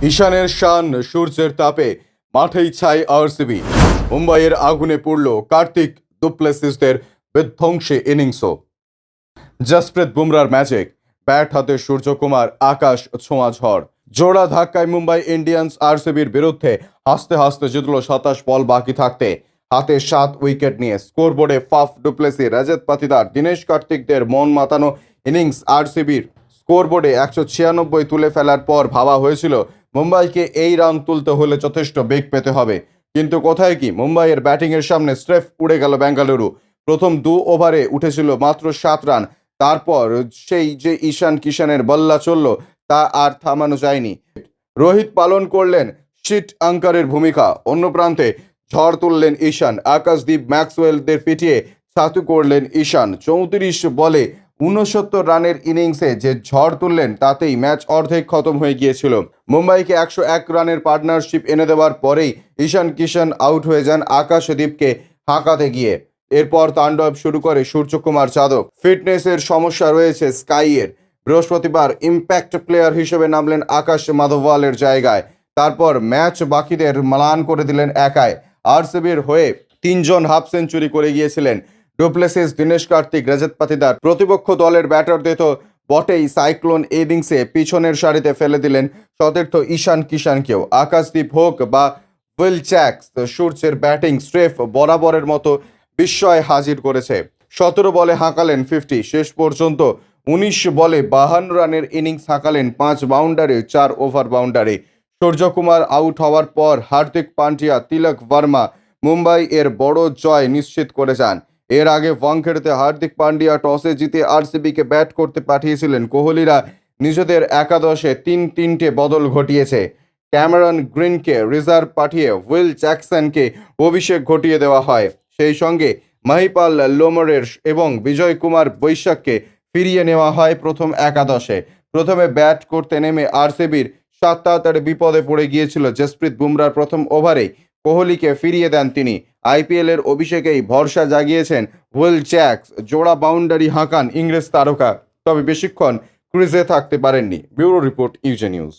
ঈশানের শান, সূর্যের তাপে মাঠেই ছাই আরসিবি। মুম্বাইয়ের আগুনে পড়ল কার্তিক ডুপ্লেসিসদের বিধ্বংসী ইনিংসও। জসপ্রীত বুমরার ম্যাজিক, ব্যাট হাতে সূর্যকুমার আকাশ ছোঁয়া ঝড়। জোড়া ধাক্কায় মুম্বাই ইন্ডিয়ান্স আরসিবির বিরুদ্ধে হাসতে হাসতে জিতল ২৭ বল বাকি থাকতে। হাতে ৭ উইকেট নিয়ে স্কোরবোর্ডে ফাফ ডুপ্লেসি, রজত পাতিদার, দীনেশ কার্তিকদের মন মাতানো ইনিংস আরসিবির স্কোরবোর্ডে ১৯৬ তুলে ফেলার পর ভাবা হয়েছিল মুম্বাইকে এই রান তুলতে হলে যথেষ্ট বেগ পেতে হবে। কিন্তু কোথায় কি, মুম্বাইয়ের ব্যাটিংয়ের সামনে স্রেফ উড়ে গেল বেঙ্গালুরু। প্রথম ২ ওভারে উঠেছিল মাত্র ৭ রান। তারপর সেই যে ঈশান কিষানের বল্লা চলল, তা আর থামানো যায়নি। রোহিত পালন করলেন শিট আঙ্কারের ভূমিকা। অন্য প্রান্তে ঝড় তুললেন ঈশান। আকাশদীপ ম্যাক্সওয়েলদের পিটিয়ে ছাতু করলেন ঈশান। ৩৪ বলে ৬৯ রানের ইনিংসে যে ঝড় তুললেন, তাতেই ম্যাচ অর্ধেক খতম হয়ে গিয়েছিল। মুম্বাইকে ১০১ রানের পার্টনারশিপ এনে দেওয়ার পরেই ঈশান কিষান আউট হয়ে যান আকাশদীপকে হাঁকাতে গিয়ে। এরপর তাণ্ডব শুরু করে সূর্যকুমার যাদব। ফিটনেসের সমস্যা রয়েছে স্কাইয়ের। বৃহস্পতিবার ইম্প্যাক্ট প্লেয়ার হিসেবে নামলেন আকাশ মাধওয়ালের জায়গায়। তারপর ম্যাচ বাকিদের ম্লান করে দিলেন একাই। আরসিবির হয়ে ৩ জন হাফ সেঞ্চুরি করে গিয়েছিলেন ডুপ্লেসিস, দীনেশ কার্তিক, রজত পাতিদার। প্রতিপক্ষ দলের ব্যাটারদের তো বটেই, সাইক্লোন ইনিংসে পিছনের সারিতে ফেলে দিলেন সতীর্থ ঈশান কিষানকেও। আকাশদীপ হোক বা উইল জ্যাক্স, সূর্যের ব্যাটিং স্রেফ বরাবরের মতো বিস্ময় হাজির করেছে। ১৭ বলে হাঁকালেন 50। শেষ পর্যন্ত ১৯ বলে ৫২ রানের ইনিংস হাঁকালেন ৫ boundary, ৪ over boundary. Suryakumar out হওয়ার পর হার্দিক পান্ডিয়া, তিলক ভার্মা মুম্বাই এর বড় জয় নিশ্চিত করে যান। এর আগে ওয়াংখেড়েতে হার্দিক পান্ডিয়া টসে জিতে আরসিবিকে ব্যাট করতে পাঠিয়েছিলেন। কোহলিরা নিজেদের একাদশে ৩-৩টে বদল ঘটিয়েছে। ক্যামেরন গ্রিনকে রিজার্ভ পাঠিয়ে উইল জ্যাকসনকে অভিষেক ঘটিয়ে দেওয়া হয়। সেই সঙ্গে মহিপাল লোমরের এবং বিজয় কুমার বৈশাখকে ফিরিয়ে নেওয়া হয় প্রথম একাদশে। প্রথমে ব্যাট করতে নেমে আরসিবির তাড়াতাড়ি বিপদে পড়ে গিয়েছিল জসপ্রীত বুমরার প্রথম ওভারেই কোহলিকে ফিরিয়ে দেন তিনি। আইপিএল এর অভিষেকেই ভরসা জাগিয়েছেন উইল জ্যাক্স। জোড়া বাউন্ডারি হাঁকান ইংরেজ তারকা, তবে বেশিক্ষণ ক্রিজে থাকতে পারেননি। Bureau report, UJ news.